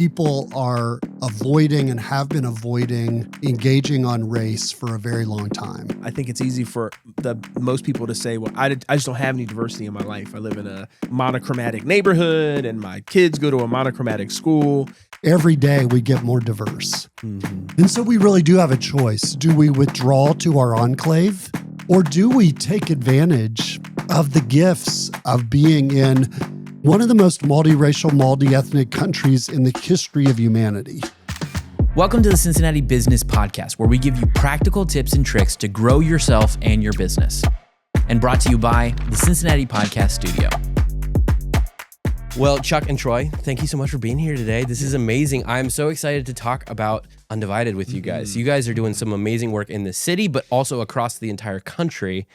people are avoiding and have been avoiding engaging on race for a very long time. I think it's easy for most people to say, well, I just don't have any diversity in my life. I live in a monochromatic neighborhood and my kids go to a monochromatic school. Every day we get more diverse. Mm-hmm. And so we really do have a choice. Do we withdraw to our enclave, or do we take advantage of the gifts of being in one of the most multiracial, multi-ethnic countries in the history of humanity? Welcome to the Cincinnati Business Podcast, where we give you practical tips and tricks to grow yourself and your business. And brought to you by the Cincinnati Podcast Studio. Well, Chuck and Troy, thank you so much for being here today. This is amazing. I'm so excited to talk about Undivided with you guys. You guys are doing some amazing work in the city, but also across the entire country.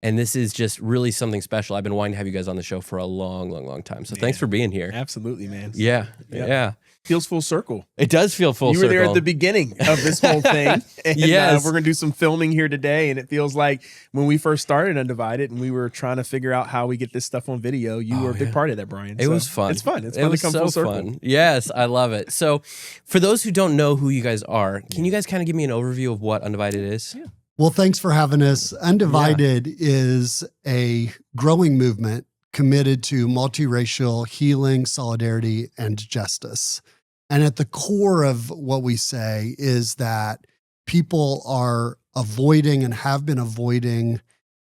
And this is just really something special. I've been wanting to have you guys on the show for a long time. So thanks for being here. Absolutely, man. Yeah. Feels full circle. It does feel full circle. You were there at the beginning of this whole thing. And, yes. We're going to do some filming here today. And it feels like when we first started Undivided and we were trying to figure out how we get this stuff on video, you were a big part of that, Brian. It was fun. It's fun. It's fun to come full circle. Fun. Yes, I love it. So for those who don't know who you guys are, can you guys kind of give me an overview of what Undivided is? Yeah. Well, thanks for having us. Undivided is a growing movement committed to multiracial healing, solidarity, and justice. And at the core of what we say is that people are avoiding and have been avoiding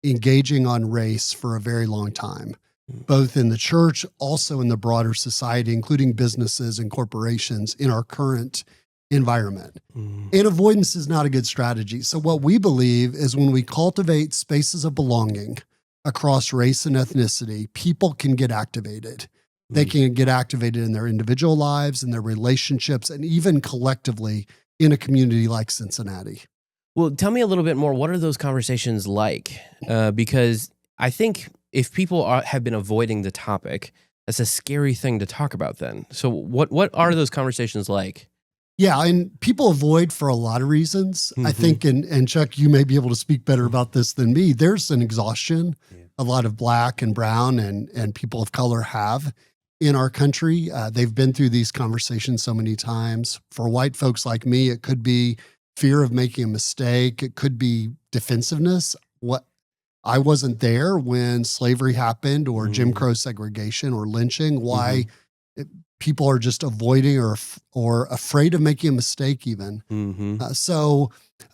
engaging on race for a very long time, both in the church, also in the broader society, including businesses and corporations in our current environment. And avoidance is not a good strategy. So what we believe is when we cultivate spaces of belonging across race and ethnicity, people can get activated. They can get activated in their individual lives, in their relationships, and even collectively in a community like Cincinnati. Well, tell me a little bit more. What are those conversations like? Because I think if people have been avoiding the topic, that's a scary thing to talk about then. So what are those conversations like? Yeah, and people avoid for a lot of reasons. I think, and Chuck, you may be able to speak better about this than me. There's an exhaustion a lot of Black and brown and people of color have in our country. They've been through these conversations so many times. For white folks like me, it could be fear of making a mistake. It could be defensiveness. I wasn't there when slavery happened or Jim Crow segregation or lynching. Why people are just avoiding or afraid of making a mistake even.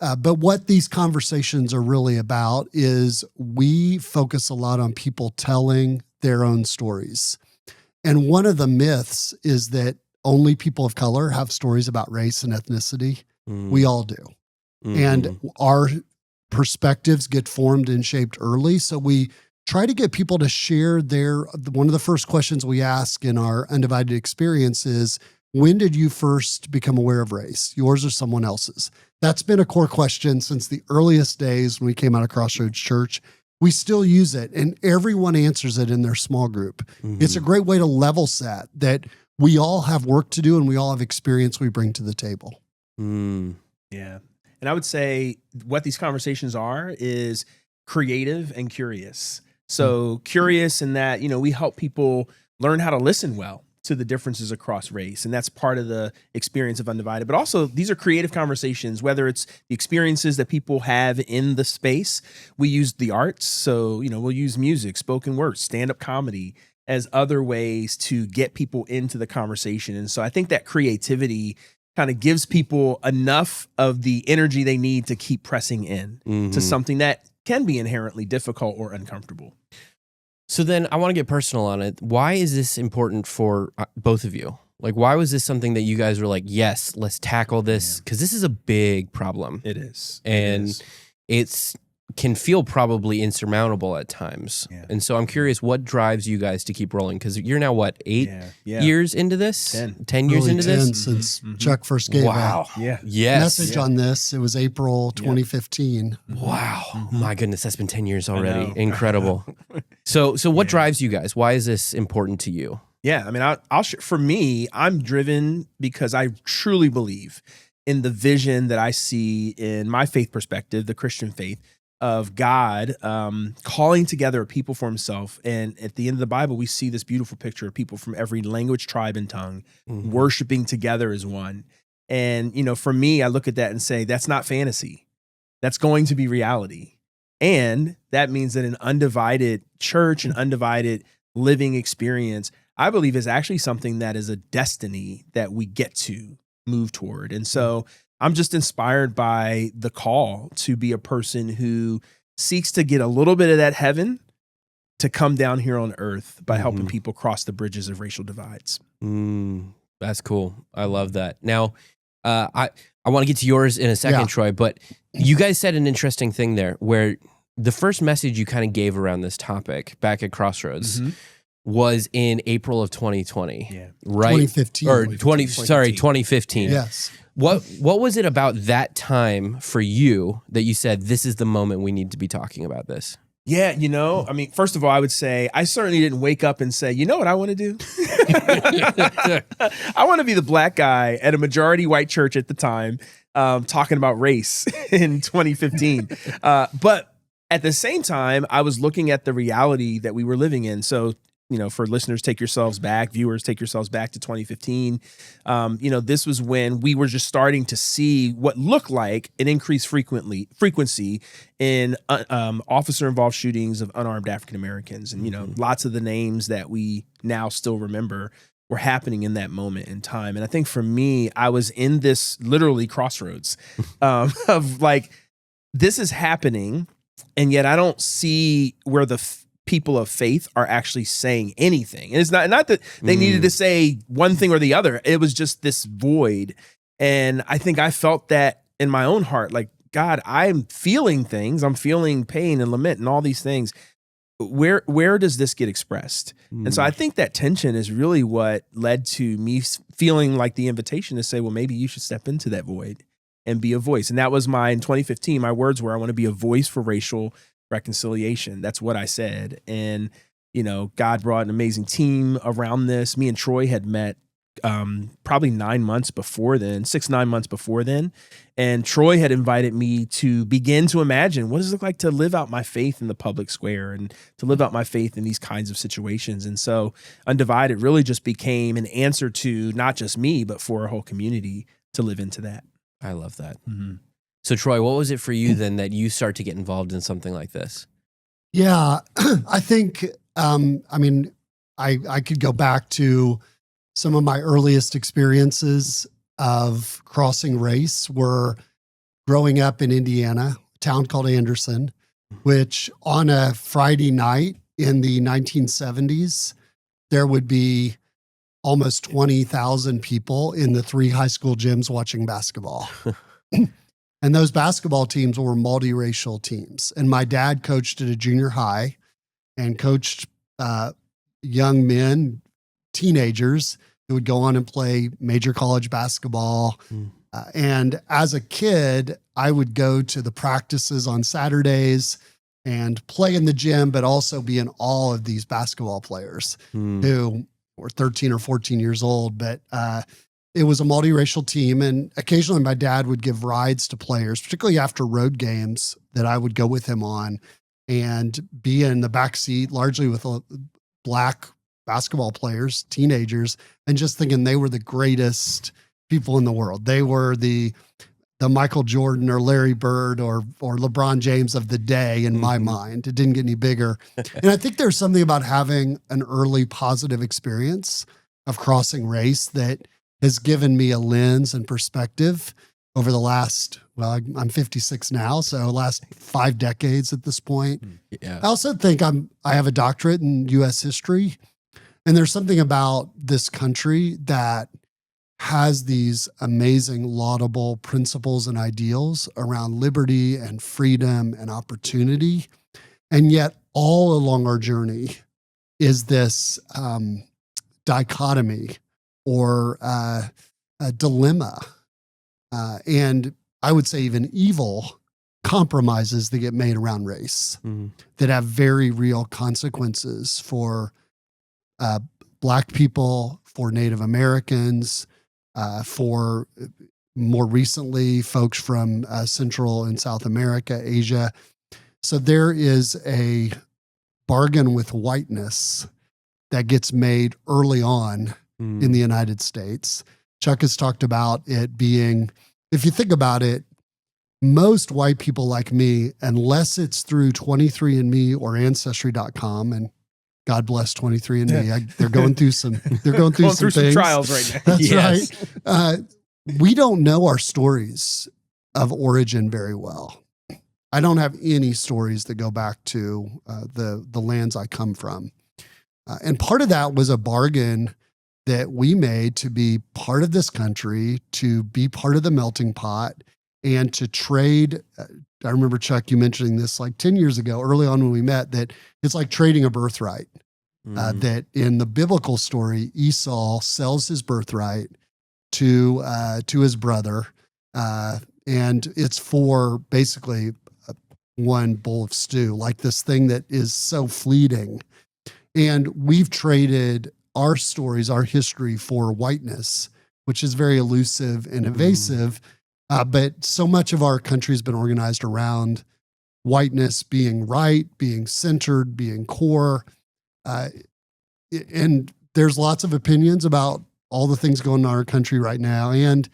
But what these conversations are really about is we focus a lot on people telling their own stories. And one of the myths is that only people of color have stories about race and ethnicity. We all do. And our perspectives get formed and shaped early. So we try to get people to share one of the first questions we ask in our Undivided experience is, when did you first become aware of race, yours or someone else's? That's been a core question since the earliest days when we came out of Crossroads Church. We still use it, and everyone answers it in their small group. It's a great way to level set that we all have work to do and we all have experience we bring to the table. Yeah. And I would say what these conversations are is creative and curious. So curious in that, we help people learn how to listen well to the differences across race. And that's part of the experience of Undivided. But also these are creative conversations, whether it's the experiences that people have in the space. We use the arts. So, we'll use music, spoken word, stand-up comedy as other ways to get people into the conversation. And so I think that creativity kind of gives people enough of the energy they need to keep pressing in to something that can be inherently difficult or uncomfortable. So then I want to get personal on it. Why is this important for both of you? Like, why was this something that you guys were like, yes, let's tackle this? Because this is a big problem. It is. And it's can feel probably insurmountable at times. Yeah. And so I'm curious, what drives you guys to keep rolling? Because you're now, what, 8 years into this? 10 years into this? Since Chuck first gave message on this. It was April 2015. Wow. My goodness, that's been 10 years already. Incredible. So what drives you guys? Why is this important to you? Yeah, I mean, for me, I'm driven because I truly believe in the vision that I see in my faith perspective, the Christian faith, of God calling together a people for himself. And at the end of the Bible, we see this beautiful picture of people from every language, tribe, and tongue worshiping together as one. And, you know, for me, I look at that and say, that's not fantasy. That's going to be reality. And that means that an undivided church, an undivided living experience, I believe is actually something that is a destiny that we get to move toward. And so I'm just inspired by the call to be a person who seeks to get a little bit of that heaven to come down here on earth by helping people cross the bridges of racial divides. That's cool. I love that. Now, I want to get to yours in a second, Troy, but you guys said an interesting thing there where the first message you kind of gave around this topic back at Crossroads was in April of 2020. Yeah. Right? 2015. Or 2015. Yes. What was it about that time for you that you said, this is the moment we need to be talking about this? Yeah, you know, I mean, first of all, I would say I certainly didn't wake up and say, you know what I want to do? I want to be the black guy at a majority white church at the time talking about race in 2015. But at the same time, I was looking at the reality that we were living in. So, you know, for listeners, viewers, take yourselves back to 2015. You know, this was when we were just starting to see what looked like an increased frequency in officer-involved shootings of unarmed African Americans. And, you know, lots of the names that we now still remember were happening in that moment in time. And I think for me, I was in this literally crossroads of like, this is happening, and yet I don't see where the people of faith are actually saying anything. And it's not that they needed to say one thing or the other. It was just this void. And I think I felt that in my own heart, like, God, I'm feeling things. I'm feeling pain and lament and all these things. Where does this get expressed? And so I think that tension is really what led to me feeling like the invitation to say, well, maybe you should step into that void and be a voice. And that was in 2015, my words were, I want to be a voice for racial reconciliation. That's what I said. And, you know, God brought an amazing team around this. Me and Troy had met probably 9 months before then, 6-9 months before then. And Troy had invited me to begin to imagine, what does it look like to live out my faith in the public square and to live out my faith in these kinds of situations? And so Undivided really just became an answer to not just me, but for a whole community to live into that. I love that. So Troy, what was it for you then that you start to get involved in something like this? Yeah, I think, I mean, I could go back to some of my earliest experiences of crossing race were growing up in Indiana, a town called Anderson, which on a Friday night in the 1970s, there would be almost 20,000 people in the 3 high school gyms watching basketball. And those basketball teams were multiracial teams. And my dad coached at a junior high and coached young men, teenagers who would go on and play major college basketball. And as a kid, I would go to the practices on Saturdays and play in the gym, but also be in awe of these basketball players who were 13 or 14 years old. But it was a multiracial team. And occasionally my dad would give rides to players, particularly after road games that I would go with him on and be in the back seat, largely with black basketball players, teenagers, and just thinking they were the greatest people in the world. They were the Michael Jordan or Larry Bird or LeBron James of the day in my mind. It didn't get any bigger. And I think there's something about having an early positive experience of crossing race that has given me a lens and perspective over the last, well, I'm 56 now, so last 5 decades at this point. Yeah. I also think I have a doctorate in U.S. history, and there's something about this country that has these amazing, laudable principles and ideals around liberty and freedom and opportunity. And yet all along our journey is this dichotomy or a dilemma. And I would say even evil compromises that get made around race that have very real consequences for Black people, for Native Americans, for more recently folks from Central and South America, Asia. So there is a bargain with whiteness that gets made early on in the United States. Chuck has talked about it being, if you think about it, most white people like me, unless it's through 23andMe or Ancestry.com, and God bless 23andMe, they're going through some, some things. Trials right now. That's right. We don't know our stories of origin very well. I don't have any stories that go back to the lands I come from. And part of that was a bargain that we made to be part of this country, to be part of the melting pot, and to trade. I remember, Chuck, you mentioning this like 10 years ago, early on when we met, that it's like trading a birthright. That in the biblical story, Esau sells his birthright to his brother, and it's for basically one bowl of stew, like this thing that is so fleeting. And we've traded our stories, our history, for whiteness, which is very elusive and evasive. But so much of our country has been organized around whiteness being right, being centered, being core. And there's lots of opinions about all the things going on in our country right now. And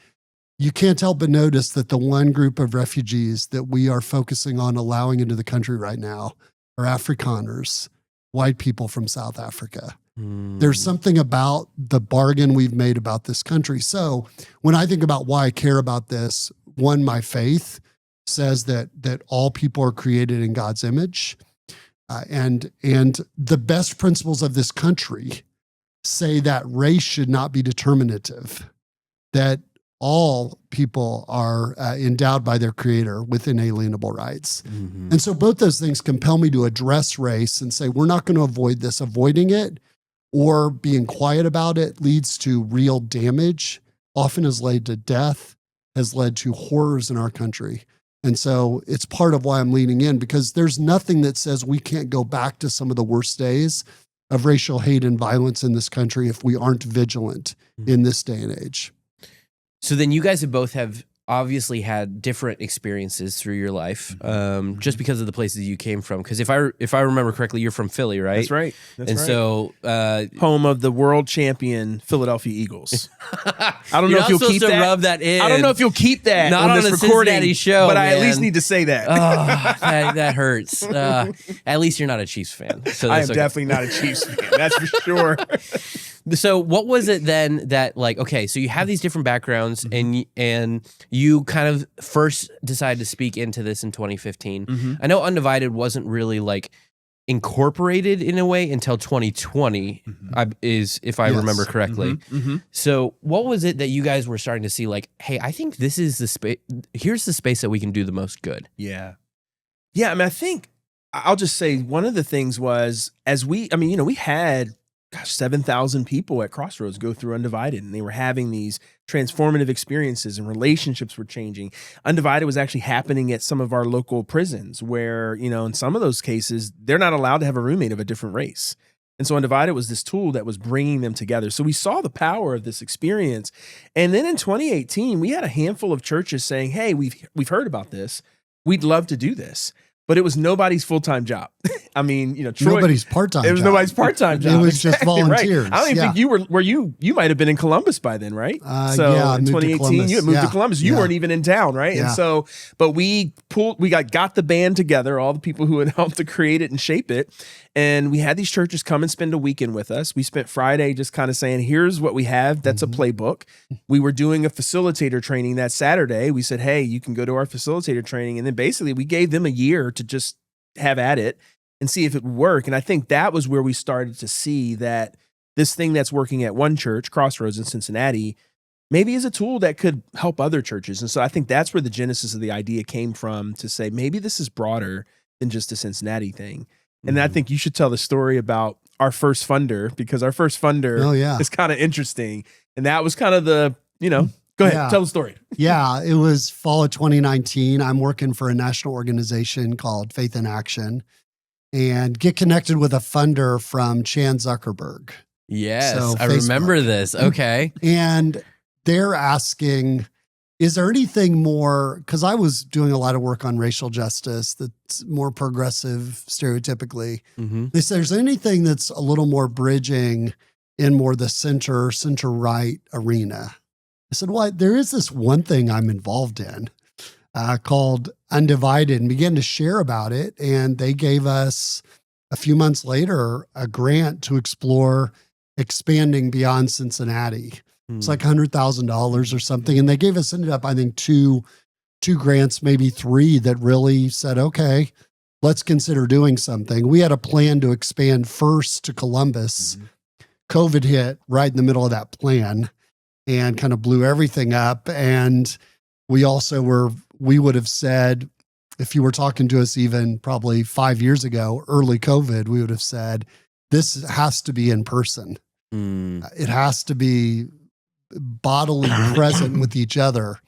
you can't help but notice that the one group of refugees that we are focusing on allowing into the country right now are Afrikaners, white people from South Africa. There's something about the bargain we've made about this country. So when I think about why I care about this, one, my faith says that all people are created in God's image. And the best principles of this country say that race should not be determinative, that all people are endowed by their creator with inalienable rights. And so both those things compel me to address race and say, we're not going to avoid this. Avoiding it or being quiet about it leads to real damage, often has led to death, has led to horrors in our country. And so it's part of why I'm leaning in, because there's nothing that says we can't go back to some of the worst days of racial hate and violence in this country if we aren't vigilant in this day and age. So then you guys have obviously had different experiences through your life, just because of the places you came from. Because if I remember correctly, you're from Philly, right? That's right. So home of the world champion Philadelphia Eagles. I don't know if you'll keep that. Rub that in. I don't know if you'll keep that Not on this a recording, Cincinnati show, but I man. at least need to say that. That hurts. At least you're not a Chiefs fan. So I am definitely not a Chiefs fan. That's for sure. So what was it then that, like, okay, so you have these different backgrounds and you kind of first decided to speak into this in 2015. I know Undivided wasn't really like incorporated in a way until 2020 if I remember correctly. So what was it that you guys were starting to see, like, hey, I think this is the space, here's the space that we can do the most good? Yeah. I mean, I think I'll just say one of the things was we had 7,000 people at Crossroads go through Undivided, and they were having these transformative experiences and relationships were changing. Undivided was actually happening at some of our local prisons where, in some of those cases, they're not allowed to have a roommate of a different race. And so Undivided was this tool that was bringing them together. So we saw the power of this experience. And then in 2018, we had a handful of churches saying, hey, we've heard about this. We'd love to do this. But it was nobody's full-time job. I mean, Troy, nobody's part-time. It was nobody's part-time job. It was just volunteers. Right. I don't even think you were you might have been in Columbus by then, right? Yeah, in 2018, you had moved to Columbus. You weren't even in town, right? Yeah. And so, but we got the band together, all the people who had helped to create it and shape it. And we had these churches come and spend a weekend with us. We spent Friday just kind of saying, here's what we have. That's a playbook. We were doing a facilitator training that Saturday. We said, hey, you can go to our facilitator training. And then basically we gave them a year to just have at it and see if it would work. And I think that was where we started to see that this thing that's working at one church, Crossroads in Cincinnati, maybe is a tool that could help other churches. And so I think that's where the genesis of the idea came from, to say, maybe this is broader than just a Cincinnati thing. And I think you should tell the story about our first funder, because our first funder is kind of interesting. And that was kind of the, go ahead, tell the story. Yeah, it was fall of 2019. I'm working for a national organization called Faith in Action, and get connected with a funder from Chan Zuckerberg. Yes, So I remember this. Okay. And they're asking, is there anything more, because I was doing a lot of work on racial justice that's more progressive stereotypically. They said, there's anything that's a little more bridging in more the center-right arena? I said, well, there is this one thing I'm involved in called Undivided, and began to share about it. And they gave us a few months later a grant to explore expanding beyond Cincinnati. It's like $100,000 or something. And they gave us, ended up, I think, two grants, maybe three, that really said, okay, let's consider doing something. We had a plan to expand first to Columbus. COVID hit right in the middle of that plan and kind of blew everything up. And we also we would have said, if you were talking to us even probably 5 years ago, early COVID, we would have said, this has to be in person. It has to be bodily present with each other.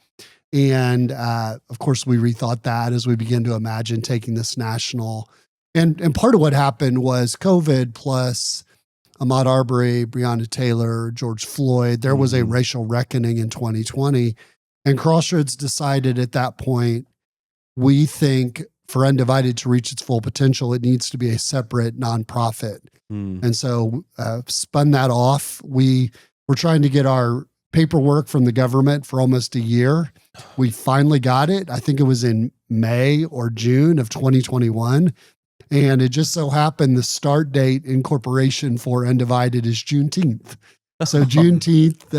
And of course, we rethought that as we began to imagine taking this national. And part of what happened was COVID plus Ahmaud Arbery, Breonna Taylor, George Floyd. There was a racial reckoning in 2020. And Crossroads decided at that point, we think for Undivided to reach its full potential, it needs to be a separate nonprofit. And so spun that off. We were trying to get our paperwork from the government for almost a year. We finally got it. I think it was in May or June of 2021. And it just so happened the start date incorporation for Undivided is Juneteenth. So June 19th,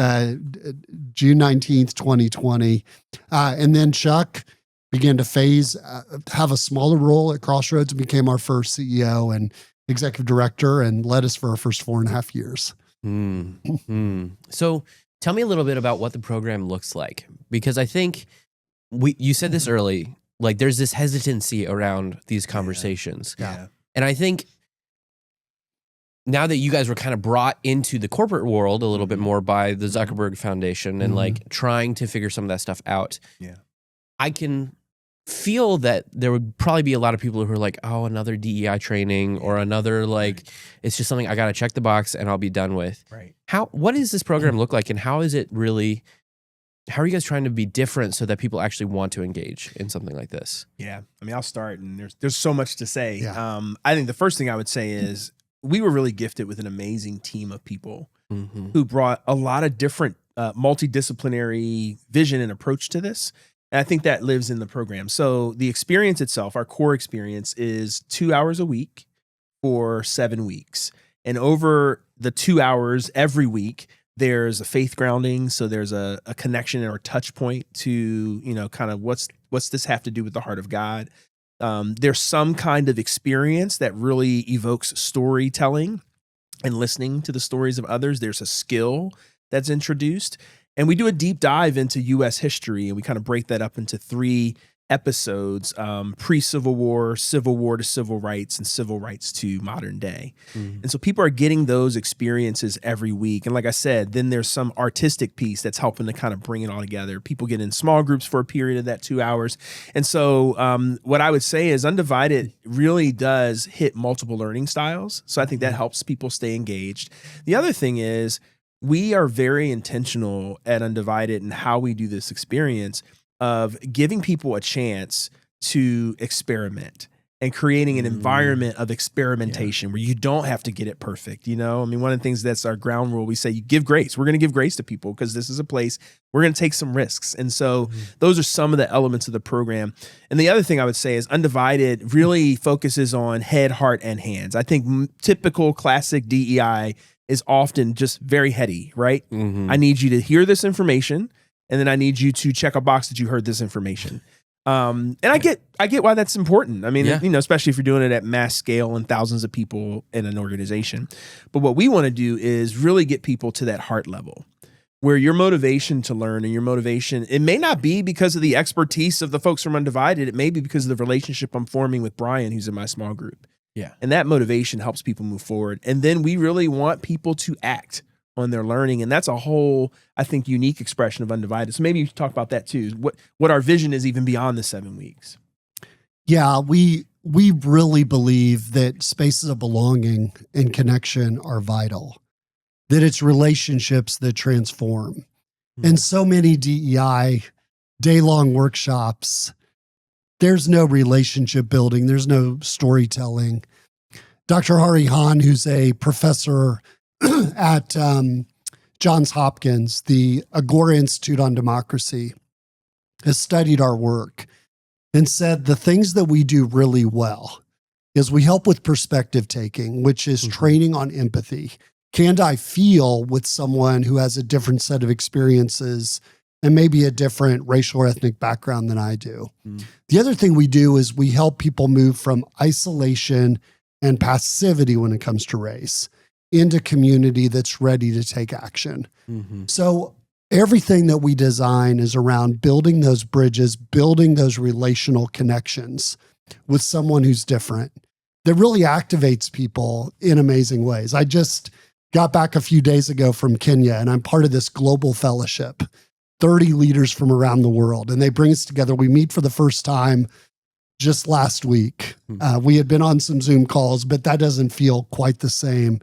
2020. And then Chuck began to have a smaller role at Crossroads and became our first CEO and executive director and led us for our first 4.5 years. So tell me a little bit about what the program looks like, because I think you said this early, like there's this hesitancy around these conversations. Yeah. And I think now that you guys were kind of brought into the corporate world a little bit more by the Zuckerberg Foundation and like trying to figure some of that stuff out, I can feel that there would probably be a lot of people who are like, oh, another DEI training or another, like, it's just something I got to check the box and I'll be done with. Right. What does this program look like, and how is it really, how are you guys trying to be different so that people actually want to engage in something like this? Yeah. I mean, I'll start, and there's so much to say. Yeah. I think the first thing I would say is we were really gifted with an amazing team of people who brought a lot of different multidisciplinary vision and approach to this. And I think that lives in the program. So the experience itself, our core experience, is 2 hours a week for 7 weeks. And over the 2 hours every week, there's a faith grounding. So there's a connection or touch point to, kind of what's this have to do with the heart of God. There's some kind of experience that really evokes storytelling and listening to the stories of others. There's a skill that's introduced. And we do a deep dive into U.S. history, and we kind of break that up into 3 episodes, pre-Civil War, Civil War to civil rights, and civil rights to modern day. And so people are getting those experiences every week. And like I said, then there's some artistic piece that's helping to kind of bring it all together. People get in small groups for a period of that 2 hours. And so what I would say is Undivided really does hit multiple learning styles. So I think that helps people stay engaged. The other thing is, we are very intentional at Undivided in how we do this experience of giving people a chance to experiment and creating an environment of experimentation where you don't have to get it perfect. I mean, one of the things that's our ground rule, we say you give grace. We're going to give grace to people because this is a place we're going to take some risks. And so those are some of the elements of the program. And the other thing I would say is Undivided really focuses on head, heart, and hands. I think typical classic DEI is often just very heady, right? I need you to hear this information, and then I need you to check a box that you heard this information. And I get why that's important. I mean, especially if you're doing it at mass scale and thousands of people in an organization. But what we want to do is really get people to that heart level where your motivation to learn and your motivation, it may not be because of the expertise of the folks from Undivided. It may be because of the relationship I'm forming with Brian, who's in my small group. Yeah. And that motivation helps people move forward. And then we really want people to act on their learning. And that's a whole, I think, unique expression of Undivided. So maybe you should talk about that too. What our vision is even beyond the 7 weeks. Yeah, we really believe that spaces of belonging and connection are vital, that it's relationships that transform. And so many DEI day-long workshops. There's no relationship building. There's no storytelling. Dr. Hari Hahn, who's a professor at Johns Hopkins, the Agora Institute on Democracy, has studied our work and said the things that we do really well is we help with perspective taking, which is training on empathy. Can I feel with someone who has a different set of experiences and maybe a different racial or ethnic background than I do? The other thing we do is we help people move from isolation and passivity when it comes to race into community that's ready to take action. So everything that we design is around building those bridges, building those relational connections with someone who's different that really activates people in amazing ways. I just got back a few days ago from Kenya, and I'm part of this global fellowship, 30 leaders from around the world, and they bring us together. We meet for the first time just last week. We had been on some Zoom calls, but that doesn't feel quite the same.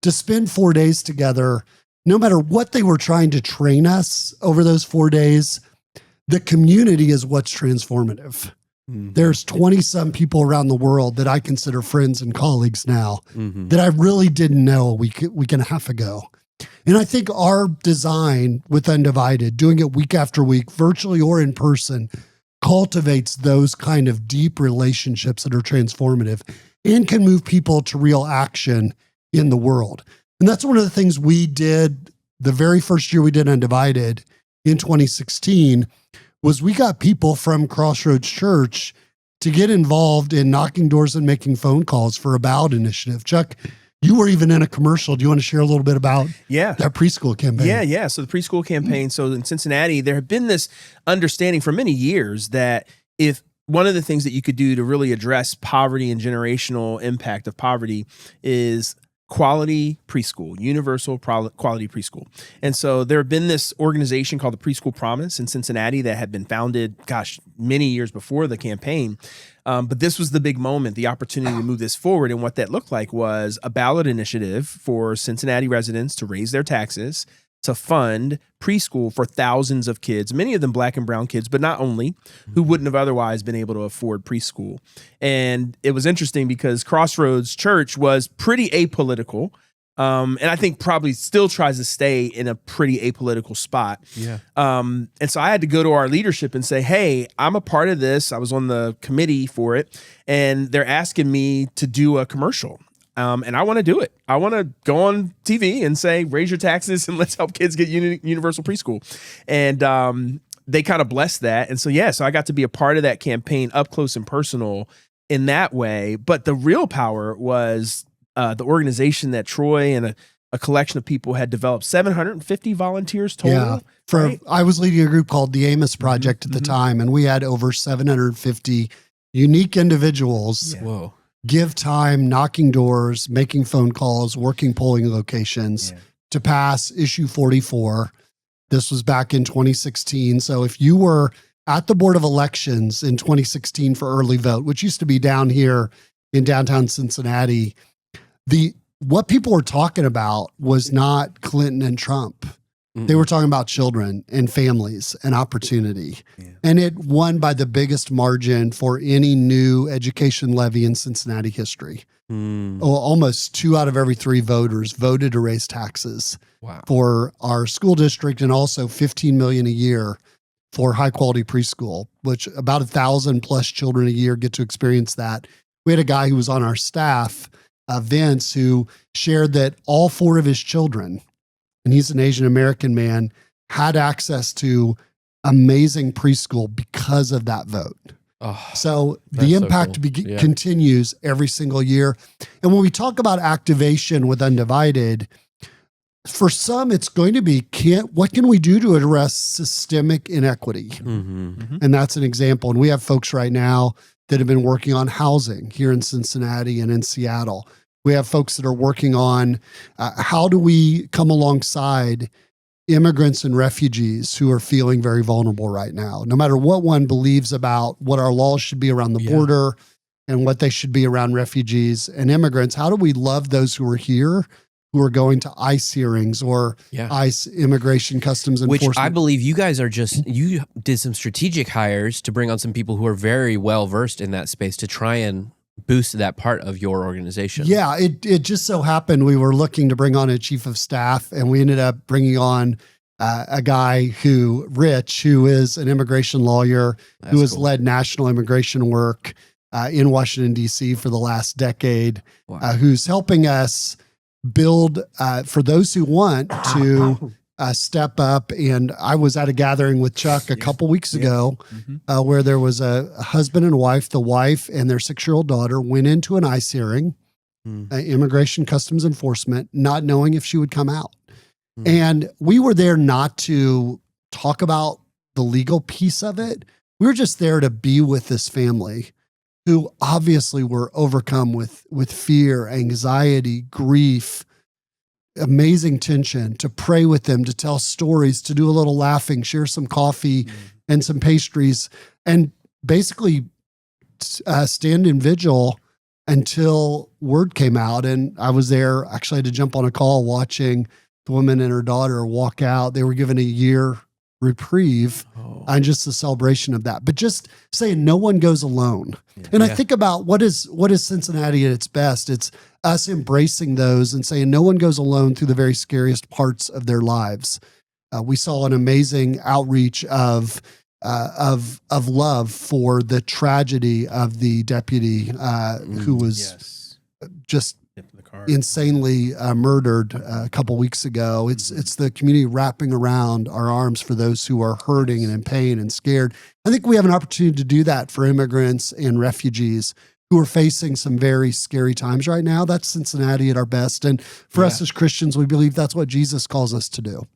To spend 4 days together, no matter what they were trying to train us over those 4 days, the community is what's transformative. There's 20-some people around the world that I consider friends and colleagues now that I really didn't know a week and a half ago. And I think our design with Undivided, doing it week after week, virtually or in person, cultivates those kind of deep relationships that are transformative and can move people to real action in the world. And that's one of the things we did the very first year we did Undivided in 2016 was we got people from Crossroads Church to get involved in knocking doors and making phone calls for a ballot initiative. Chuck, you were even in a commercial. Do you want to share a little bit about that preschool campaign? Yeah. So the preschool campaign. So in Cincinnati, there had been this understanding for many years that if one of the things that you could do to really address poverty and generational impact of poverty is quality preschool, universal quality preschool. And so there had been this organization called the Preschool Promise in Cincinnati that had been founded, many years before the campaign. But this was the big moment, the opportunity to move this forward. And what that looked like was a ballot initiative for Cincinnati residents to raise their taxes to fund preschool for thousands of kids, many of them Black and brown kids, but not only, who wouldn't have otherwise been able to afford preschool. And it was interesting because Crossroads Church was pretty apolitical. And I think probably still tries to stay in a pretty apolitical spot. And so I had to go to our leadership and say, hey, I'm a part of this. I was on the committee for it, and they're asking me to do a commercial. And I want to do it. I want to go on TV and say, raise your taxes and let's help kids get universal preschool. And they kind of blessed that. And so I got to be a part of that campaign up close and personal in that way. But the real power was the organization that Troy and a collection of people had developed, 750 volunteers total. I was leading a group called the Amos Project at the time, and we had over 750 unique individuals give time, knocking doors, making phone calls, working polling locations to pass issue 44. This was back in 2016. So if you were at the Board of Elections in 2016 for early vote, which used to be down here in downtown Cincinnati, what people were talking about was not Clinton and Trump. They were talking about children and families and opportunity. And it won by the biggest margin for any new education levy in Cincinnati history. Almost 2 out of every 3 voters voted to raise taxes for our school district, and also $15 million a year for high quality preschool, which about 1,000 plus children a year get to experience that. We had a guy who was on our staff, Vince, who shared that all 4 of his children, and he's an Asian American man, had access to amazing preschool because of that vote. So the impact continues every single year. And when we talk about activation with Undivided, for some, it's going to be, what can we do to address systemic inequity? And that's an example. And we have folks right now that have been working on housing here in Cincinnati and in Seattle. We have folks that are working on how do we come alongside immigrants and refugees who are feeling very vulnerable right now. No matter what one believes about what our laws should be around the border and what they should be around refugees and immigrants, how do we love those who are here who are going to ICE hearings or ICE Immigration Customs Enforcement. Which I believe you guys are you did some strategic hires to bring on some people who are very well versed in that space to try and boost that part of your organization. Yeah, it just so happened we were looking to bring on a chief of staff, and we ended up bringing on a guy Rich, who is an immigration lawyer, who has led national immigration work in Washington, D.C. for the last decade, who's helping us build for those who want to step up. And I was at a gathering with Chuck a couple weeks ago where there was a husband and wife. The wife and their 6-year-old daughter went into an ICE hearing, Immigration Customs Enforcement, not knowing if she would come out. And we were there not to talk about the legal piece of it. We were just there to be with this family who obviously were overcome with fear, anxiety, grief, amazing tension, to pray with them, to tell stories, to do a little laughing, share some coffee and some pastries, and basically stand in vigil until word came out. And I was there, actually had to jump on a call watching the woman and her daughter walk out. They were given a year reprieve and just the celebration of that. But just saying no one goes alone. And I think about what is Cincinnati at its best. It's us embracing those and saying no one goes alone through the very scariest parts of their lives. We saw an amazing outreach of love for the tragedy of the deputy who was just insanely murdered a couple weeks ago. It's the community wrapping around our arms for those who are hurting and in pain and scared. I think we have an opportunity to do that for immigrants and refugees who are facing some very scary times right now. That's Cincinnati at our best. And for us as Christians, we believe that's what Jesus calls us to do.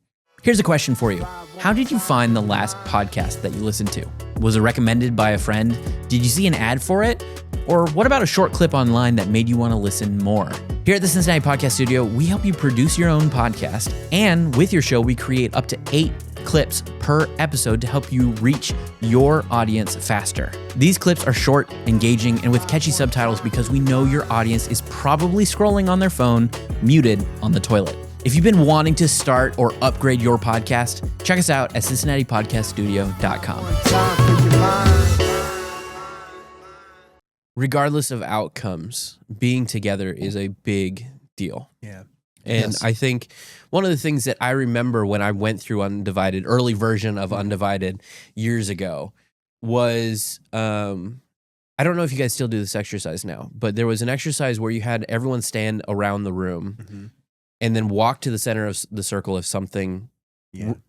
Here's a question for you. How did you find the last podcast that you listened to? Was it recommended by a friend? Did you see an ad for it? Or what about a short clip online that made you want to listen more? Here at the Cincinnati Podcast Studio, we help you produce your own podcast. And with your show, we create up to 8 clips per episode to help you reach your audience faster. These clips are short, engaging, and with catchy subtitles because we know your audience is probably scrolling on their phone, muted on the toilet. If you've been wanting to start or upgrade your podcast, check us out at CincinnatiPodcastStudio.com. Regardless of outcomes, being together is a big deal. Yeah. And I think one of the things that I remember when I went through Undivided, early version of Undivided years ago, was I don't know if you guys still do this exercise now, but there was an exercise where you had everyone stand around the room and then walk to the center of the circle if something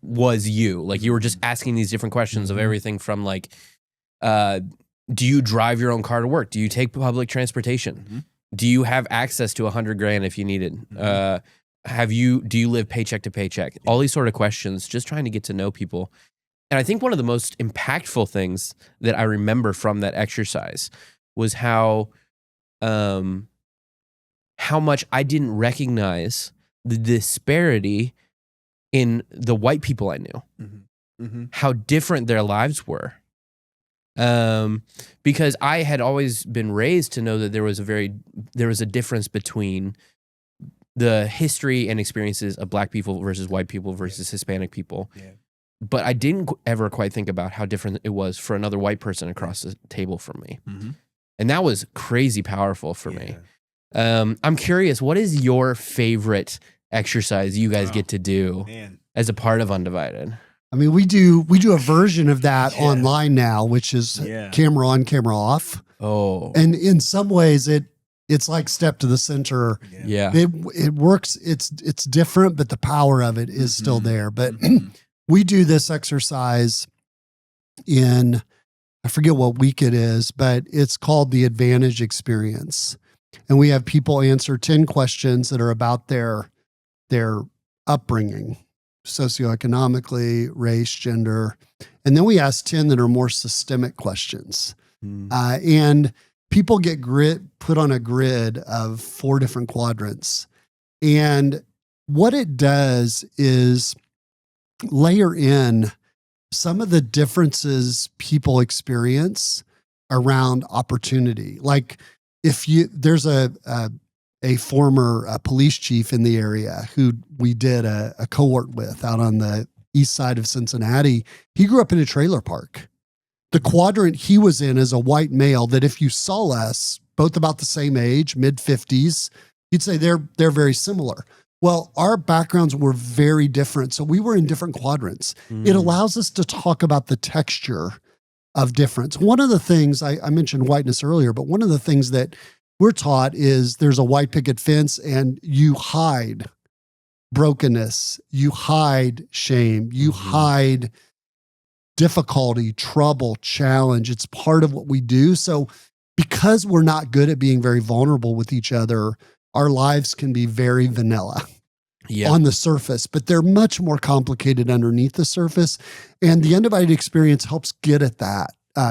was you. Like you were just asking these different questions of everything from like, do you drive your own car to work? Do you take public transportation? Do you have access to $100,000 if you need it? Do you live paycheck to paycheck? All these sort of questions, just trying to get to know people. And I think one of the most impactful things that I remember from that exercise was how much I didn't recognize the disparity in the white people I knew, how different their lives were. Because I had always been raised to know that there was a difference between the history and experiences of black people versus white people versus Hispanic people. But I didn't ever quite think about how different it was for another white person across the table from me. And that was crazy powerful for me. I'm curious, what is your favorite exercise you guys get to do as a part of Undivided? I mean, we do a version of that online now, which is camera on, camera off. Oh, and in some ways, it's like step to the center. It works. It's different, but the power of it is still there. But we do this exercise in, I forget what week it is, but it's called the Advantage Experience, and we have people answer 10 questions that are about their upbringing, socioeconomically, race, gender. And then we ask 10 that are more systemic questions. And people get put on a grid of 4 different quadrants. And what it does is layer in some of the differences people experience around opportunity. Like if there's a a former police chief in the area who we did a cohort with out on the east side of Cincinnati. He grew up in a trailer park. The quadrant he was in as a white male, that if you saw us both about the same age, mid-50s, you'd say they're very similar. Well, our backgrounds were very different. So we were in different quadrants. It allows us to talk about the texture of difference. One of the things, I mentioned whiteness earlier, but one of the things that we're taught is there's a white picket fence and you hide brokenness, you hide shame, you hide difficulty, trouble, challenge. It's part of what we do. So because we're not good at being very vulnerable with each other, our lives can be very vanilla on the surface, but they're much more complicated underneath the surface. And the Undivided experience helps get at that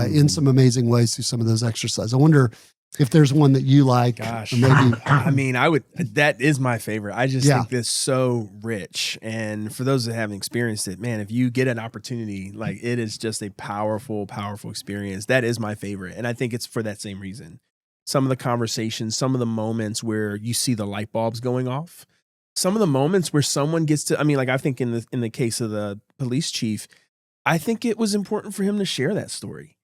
in some amazing ways through some of those exercises. I wonder if there's one that you like. Gosh, maybe. I mean, that is my favorite. I just think this so rich. And for those that haven't experienced it, man, if you get an opportunity, like it is just a powerful, powerful experience. That is my favorite. And I think it's for that same reason. Some of the conversations, some of the moments where you see the light bulbs going off, some of the moments where someone gets to, I mean, like I think in the case of the police chief, I think it was important for him to share that story.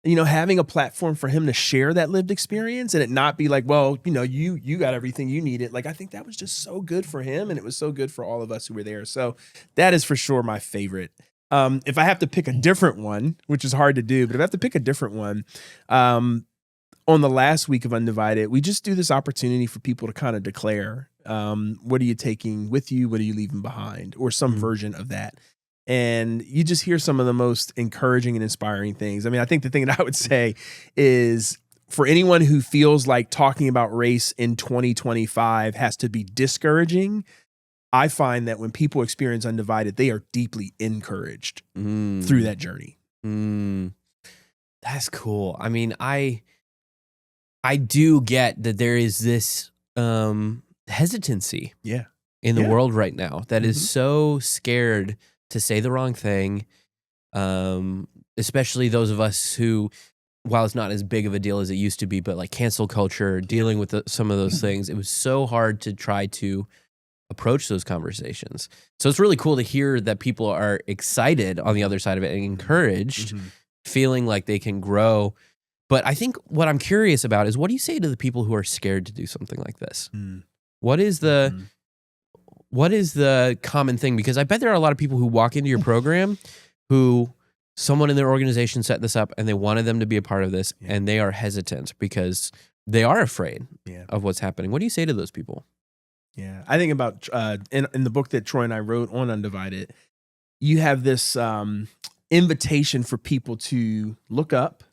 You know, having a platform for him to share that lived experience and it not be like, well, you know, you got everything you needed. Like, I think that was just so good for him. And it was so good for all of us who were there. So that is for sure my favorite. If I have to pick a different one, which is hard to do, but if I have to pick a different one, on the last week of Undivided, we just do this opportunity for people to kind of declare, what are you taking with you? What are you leaving behind? Or some version of that. And you just hear some of the most encouraging and inspiring things. I mean, I think the thing that I would say is for anyone who feels like talking about race in 2025 has to be discouraging, I find that when people experience Undivided, they are deeply encouraged through that journey. That's cool. I mean, I do get that there is this hesitancy in the world right now that is so scared to say the wrong thing, especially those of us who, while it's not as big of a deal as it used to be, but like cancel culture, dealing with some of those things, it was so hard to try to approach those conversations. So it's really cool to hear that people are excited on the other side of it and encouraged, feeling like they can grow. But I think what I'm curious about is, what do you say to the people who are scared to do something like this? What is the common thing? Because I bet there are a lot of people who walk into your program who someone in their organization set this up and they wanted them to be a part of this and they are hesitant because they are afraid of what's happening. What do you say to those people? Yeah, I think about in the book that Troy and I wrote on Undivided, you have this invitation for people to look up,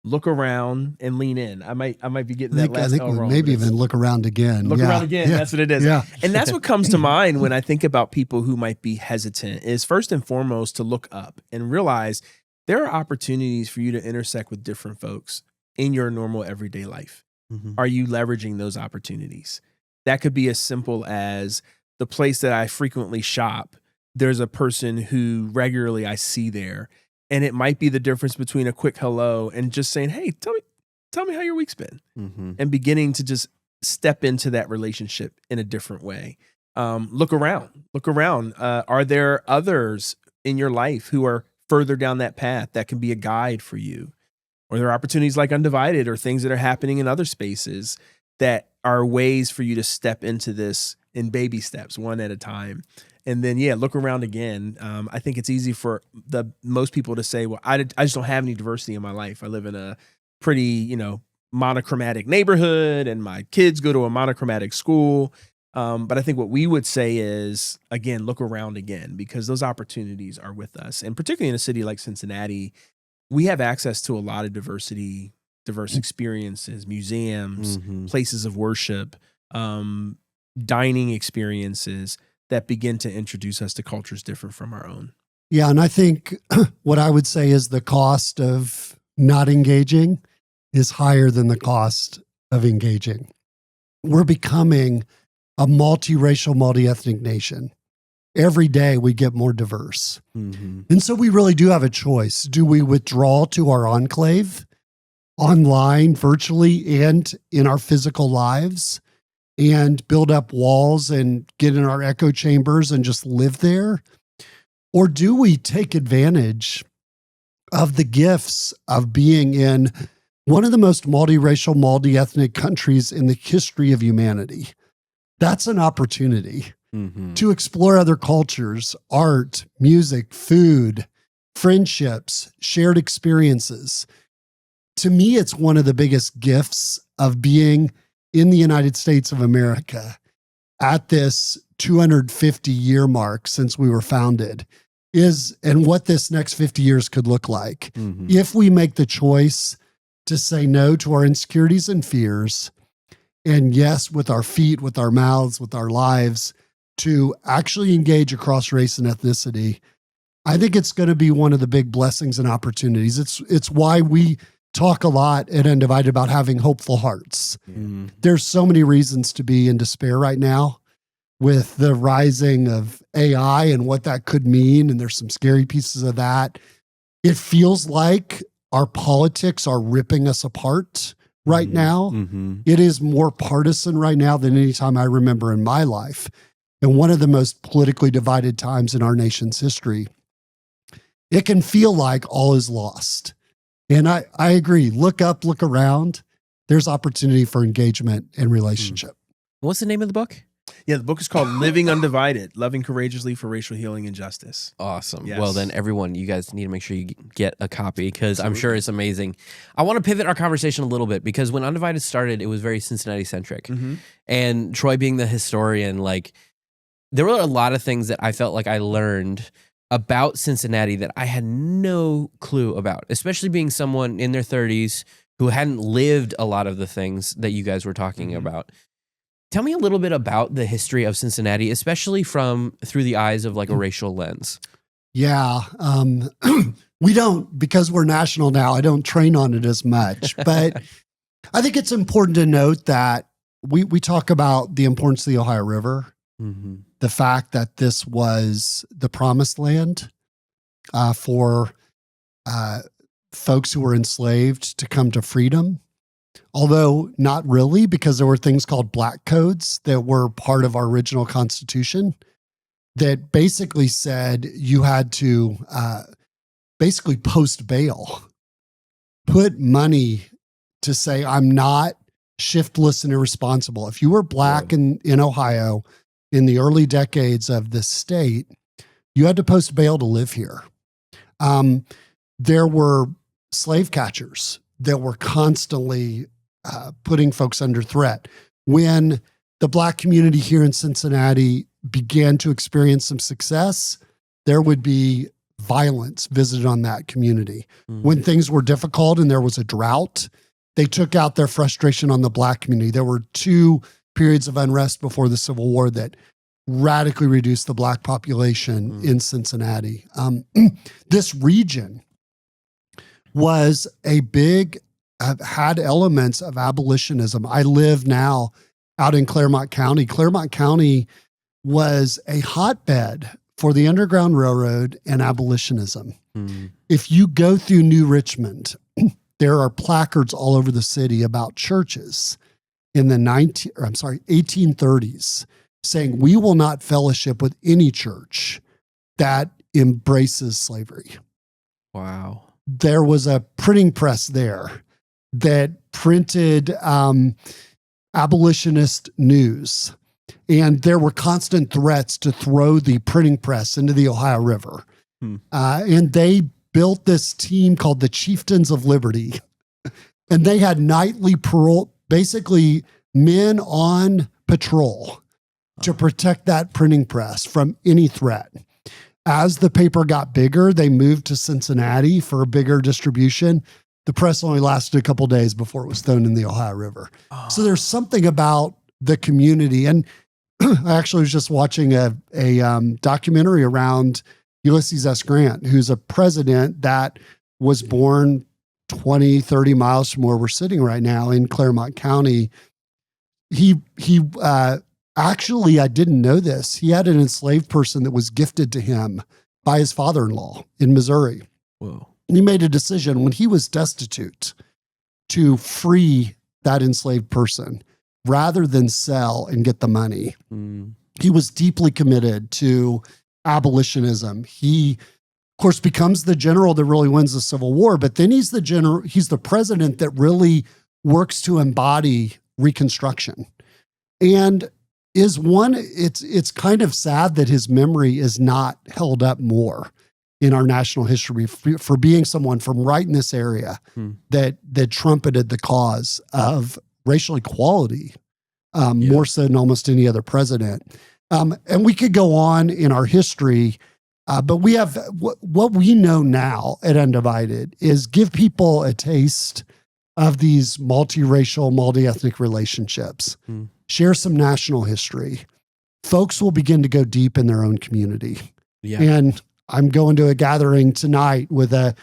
look around, and lean in. I might be getting that last L wrong. Maybe even look around again. Look around again. That's what it is. Yeah. And that's what comes to mind when I think about people who might be hesitant, is first and foremost to look up and realize there are opportunities for you to intersect with different folks in your normal everyday life. Are you leveraging those opportunities? That could be as simple as the place that I frequently shop. There's a person who regularly I see there. And it might be the difference between a quick hello and just saying, hey, tell me how your week's been. And beginning to just step into that relationship in a different way. Look around. Are there others in your life who are further down that path that can be a guide for you? Or there are opportunities like Undivided or things that are happening in other spaces that are ways for you to step into this in baby steps, one at a time. And then, look around again. I think it's easy for most people to say, well, I just don't have any diversity in my life. I live in a pretty, monochromatic neighborhood and my kids go to a monochromatic school. But I think what we would say is, again, look around again, because those opportunities are with us. And particularly in a city like Cincinnati, we have access to a lot of diverse experiences, museums, places of worship, dining experiences that begin to introduce us to cultures different from our own. Yeah, and I think what I would say is the cost of not engaging is higher than the cost of engaging. We're becoming a multiracial, multi-ethnic nation. Every day we get more diverse. And so we really do have a choice. Do we withdraw to our enclave, online, virtually, and in our physical lives, and build up walls and get in our echo chambers and just live there? Or do we take advantage of the gifts of being in one of the most multiracial, multi-ethnic countries in the history of humanity? That's an opportunity to explore other cultures, art, music, food, friendships, shared experiences. To me, it's one of the biggest gifts of being in the United States of America at this 250-year mark since we were founded and what this next 50 years could look like. If we make the choice to say no to our insecurities and fears, and yes, with our feet, with our mouths, with our lives, to actually engage across race and ethnicity, I think it's going to be one of the big blessings and opportunities. It's why we talk a lot at Undivided about having hopeful hearts. There's so many reasons to be in despair right now with the rising of AI and what that could mean. And there's some scary pieces of that. It feels like our politics are ripping us apart right now. It is more partisan right now than any time I remember in my life. And one of the most politically divided times in our nation's history. It can feel like all is lost. And I agree. Look up, look around. There's opportunity for engagement and relationship. What's the name of the book? Yeah, the book is called Living Undivided, Loving Courageously for Racial Healing and Justice. Awesome. Yes. Well, then everyone, you guys need to make sure you get a copy because I'm sure it's amazing. I want to pivot our conversation a little bit because when Undivided started, it was very Cincinnati centric. And Troy being the historian, like there were a lot of things that I felt like I learned about Cincinnati that I had no clue about, especially being someone in their 30s who hadn't lived a lot of the things that you guys were talking about. Tell me a little bit about the history of Cincinnati, especially through the eyes of like a racial lens. Yeah. We don't, because we're national now, I don't train on it as much, but I think it's important to note that we talk about the importance of the Ohio River, the fact that this was the promised land for folks who were enslaved to come to freedom. Although not really, because there were things called black codes that were part of our original Constitution that basically said you had to basically post bail, put money to say, I'm not shiftless and irresponsible. If you were black in Ohio in the early decades of the state, you had to post bail to live here. There were slave catchers that were constantly putting folks under threat. When the black community here in Cincinnati began to experience some success, there would be violence visited on that community. When things were difficult and there was a drought, they took out their frustration on the black community. There were 2 periods of unrest before the Civil War that radically reduced the black population in Cincinnati. This region was had elements of abolitionism. I live now out in Claremont County. Claremont County was a hotbed for the Underground Railroad and abolitionism. If you go through New Richmond, there are placards all over the city about churches in the 1830s saying, we will not fellowship with any church that embraces slavery. Wow. There was a printing press there that printed abolitionist news. And there were constant threats to throw the printing press into the Ohio River. And they built this team called the Chieftains of Liberty. And they had nightly parole, basically men on patrol to protect that printing press from any threat. As the paper got bigger, they moved to Cincinnati for a bigger distribution. The press only lasted a couple of days before it was thrown in the Ohio River. So there's something about the community. And I actually was just watching a documentary around Ulysses S. Grant, who's a president that was born 20, 30 miles from where we're sitting right now in Claremont County. He actually, I didn't know this. He had an enslaved person that was gifted to him by his father-in-law in Missouri. Whoa. He made a decision when he was destitute to free that enslaved person. rather than sell and get the money. Mm. He was deeply committed to abolitionism. He, of course, becomes the general that really wins the Civil War, but then he's the president that really works to embody Reconstruction. And it's kind of sad that his memory is not held up more in our national history for being someone from right in this area that trumpeted the cause of racial equality more so than almost any other president. And we could go on in our history, but we have what we know now at Undivided is give people a taste of these multiracial, multi-ethnic relationships. Share some national history. Folks will begin to go deep in their own community. Yeah. And I'm going to a gathering tonight with a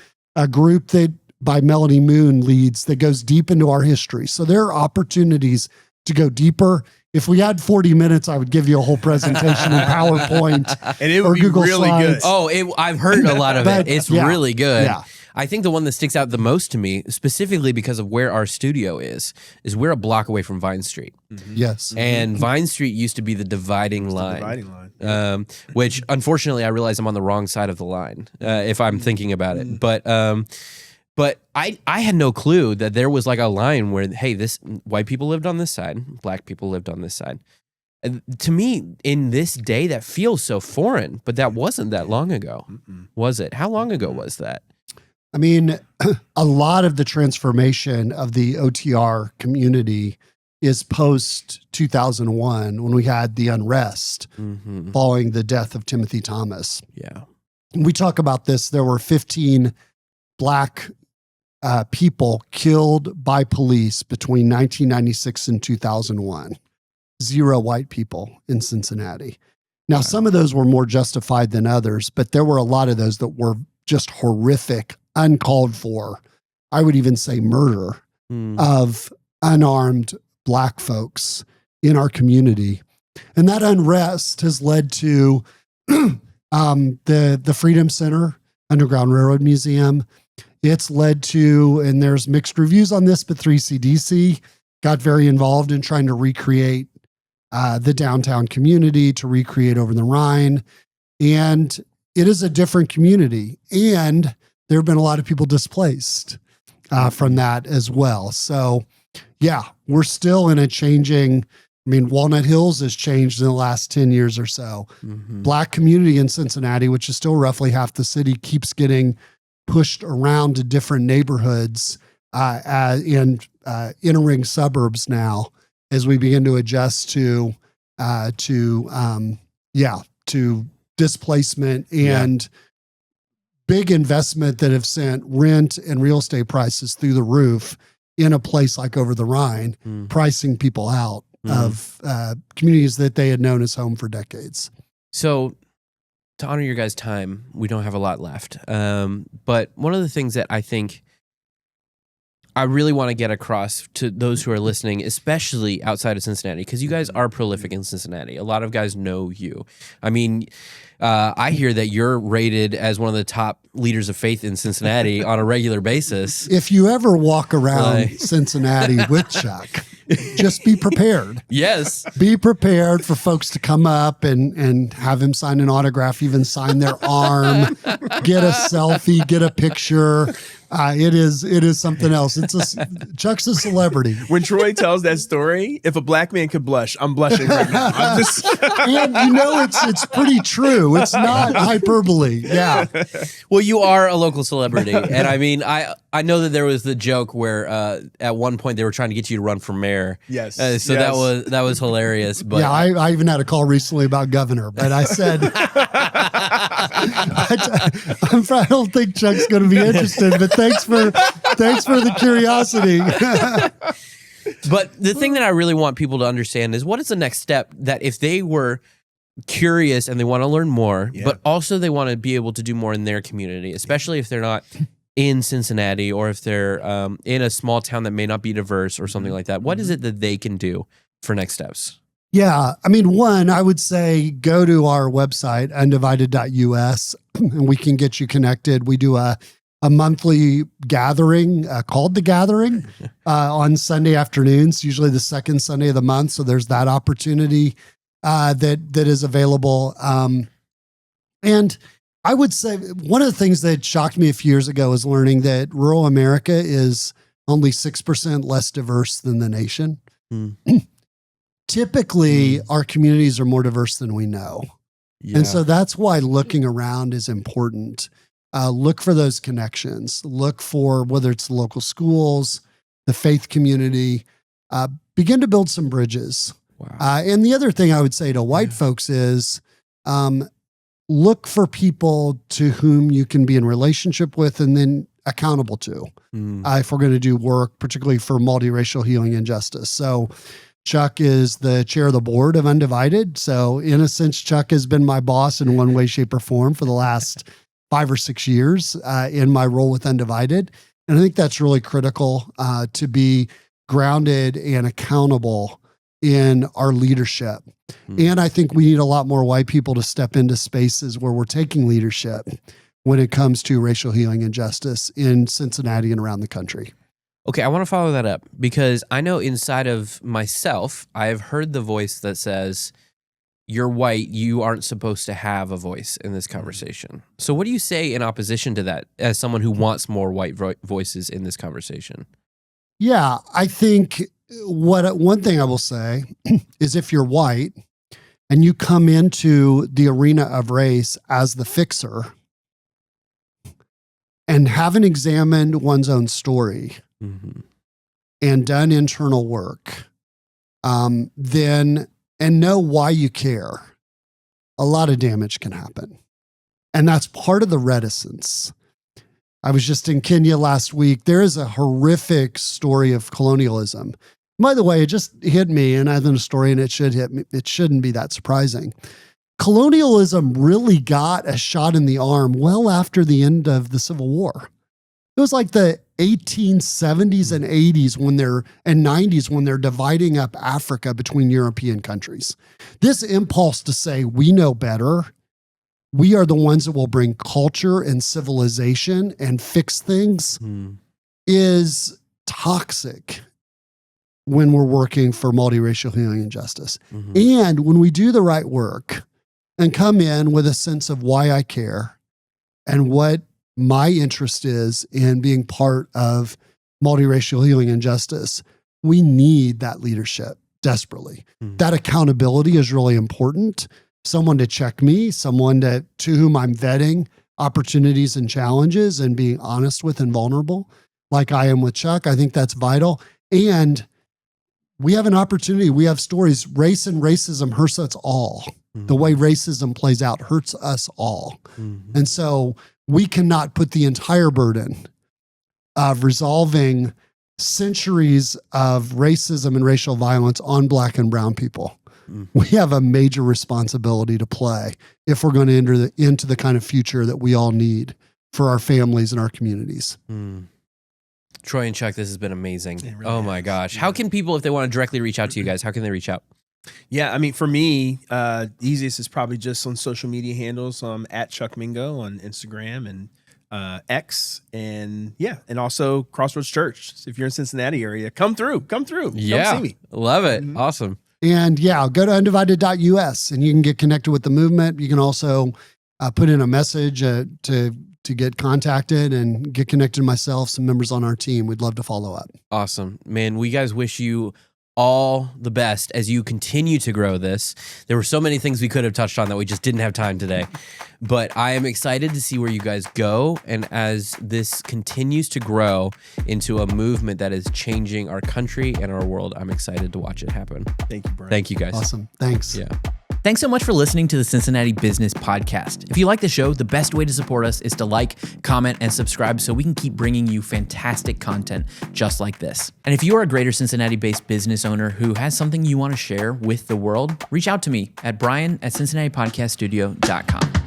group that by Melanie Moon leads that goes deep into our history. So there are opportunities to go deeper. If we had 40 minutes, I would give you a whole presentation in PowerPoint And it would or be Google really Slides. good. Oh, I've heard a lot of But, it. It's yeah, really good. yeah. I think the one that sticks out the most to me, specifically because of where our studio is we're a block away from Vine Street. Yes. And Vine Street used to be the dividing line. Dividing line. Which unfortunately I realize I'm on the wrong side of the line if I'm thinking about it. But I had no clue that there was like a line where, hey, this white people lived on this side, black people lived on this side. And to me, in this day, that feels so foreign, but that wasn't that long ago, was it? How long ago was that? I mean, a lot of the transformation of the OTR community is post 2001 when we had the unrest following the death of Timothy Thomas. Yeah. And we talk about this. There were 15 Black people killed by police between 1996 and 2001. 0 white people in Cincinnati. Now, some of those were more justified than others, but there were a lot of those that were just horrific, uncalled for. I would even say murder of unarmed Black folks in our community. And that unrest has led to the Freedom Center, Underground Railroad Museum. It's led to, and there's mixed reviews on this, but 3CDC got very involved in trying to recreate the downtown community, to recreate over the Rhine. And it is a different community. And there have been a lot of people displaced from that as well. So yeah, we're still in a changing, I mean, Walnut Hills has changed in the last 10 years or so. Black community in Cincinnati, which is still roughly half the city, keeps getting pushed around to different neighborhoods in inner-ring suburbs now, as we begin to adjust to displacement and big investment that have sent rent and real estate prices through the roof in a place like over the Rhine, pricing people out of communities that they had known as home for decades. So to honor your guys' time, we don't have a lot left. But one of the things that I think I really want to get across to those who are listening, especially outside of Cincinnati, because you guys are prolific in Cincinnati. A lot of guys know you. I mean, I hear that you're rated as one of the top leaders of faith in Cincinnati on a regular basis. If you ever walk around Cincinnati with Chuck, just be prepared. Yes. Be prepared for folks to come up and have him sign an autograph, even sign their arm, get a selfie, get a picture. It is something else. Chuck's a celebrity. When Troy tells that story, if a Black man could blush, I'm blushing right now. I'm just And you know, it's pretty true. It's not hyperbole. Yeah. Well, you are a local celebrity. And I mean, I know that there was the joke where at one point they were trying to get you to run for mayor. Yes. So Yes. that was hilarious. But Yeah, I even had a call recently about governor, but I said, I don't think Chuck's going to be interested, but thanks for the curiosity. But the thing that I really want people to understand is what is the next step that if they were curious and they want to learn more, but also they want to be able to do more in their community, especially if they're not in Cincinnati or if they're in a small town that may not be diverse or something like that. What is it that they can do for next steps? Yeah. I mean, one, I would say go to our website, undivided.us, and we can get you connected. We do a a monthly gathering called The Gathering on Sunday afternoons, usually the second Sunday of the month. So there's that opportunity that is available. And I would say one of the things that shocked me a few years ago is learning that rural America is only 6% less diverse than the nation. Typically, our communities are more diverse than we know. Yeah. And so that's why looking around is important. Look for those connections. Look for whether it's the local schools, the faith community. Begin to build some bridges. Wow. And the other thing I would say to white folks is look for people to whom you can be in relationship with and then accountable to if we're going to do work, particularly for multiracial healing and justice. So Chuck is the chair of the board of Undivided. So in a sense, Chuck has been my boss in one way, shape, or form for the last 5 or 6 years in my role with Undivided. And I think that's really critical to be grounded and accountable in our leadership. And I think we need a lot more white people to step into spaces where we're taking leadership when it comes to racial healing and justice in Cincinnati and around the country. Okay, I want to follow that up because I know inside of myself, I've heard the voice that says, you're white, you aren't supposed to have a voice in this conversation. So what do you say in opposition to that as someone who wants more white voices in this conversation? Yeah, I think one thing I will say is if you're white and you come into the arena of race as the fixer and haven't examined one's own story and done internal work, then and know why you care, a lot of damage can happen. And that's part of the reticence. I was just in Kenya last week. There is a horrific story of colonialism. By the way, it just hit me, and I've done a story, and it should hit me. It shouldn't be that surprising. Colonialism really got a shot in the arm well after the end of the Civil War. It was like the 1870s and 80s and 90s when they're dividing up Africa between European countries. This impulse to say, we know better, we are the ones that will bring culture and civilization and fix things is toxic when we're working for multiracial healing and justice. And when we do the right work and come in with a sense of why I care and what my interest is in being part of multiracial healing and justice, we need that leadership desperately. That accountability is really important. Someone to check me, someone to whom I'm vetting opportunities and challenges and being honest with and vulnerable, like I am with Chuck. I think that's vital. And we have an opportunity. We have stories. Race and racism hurts us all. The way racism plays out hurts us all. And so we cannot put the entire burden of resolving centuries of racism and racial violence on Black and brown people. We have a major responsibility to play if we're going to enter into the kind of future that we all need for our families and our communities. Troy and Chuck, this has been amazing. Really oh my gosh. Yeah. How can people, if they want to directly reach out to you guys, how can they reach out? Yeah, I mean, for me, the easiest is probably just on social media handles at Chuck Mingo on Instagram and X, and also Crossroads Church. If you're in Cincinnati area, come through, come see me. Love it. Awesome. And go to undivided.us and you can get connected with the movement. You can also put in a message to get contacted and get connected to myself, some members on our team. We'd love to follow up. Awesome. Man, we guys wish you all the best as you continue to grow this. There were so many things we could have touched on that we just didn't have time today. But I am excited to see where you guys go. And as this continues to grow into a movement that is changing our country and our world, I'm excited to watch it happen. Thank you, Brian. Thank you, guys. Awesome. Thanks. Yeah. Thanks so much for listening to the Cincinnati Business Podcast. If you like the show, the best way to support us is to like, comment, and subscribe so we can keep bringing you fantastic content just like this. And if you are a greater Cincinnati-based business owner who has something you want to share with the world, reach out to me at brian@cincinnatipodcaststudio.com.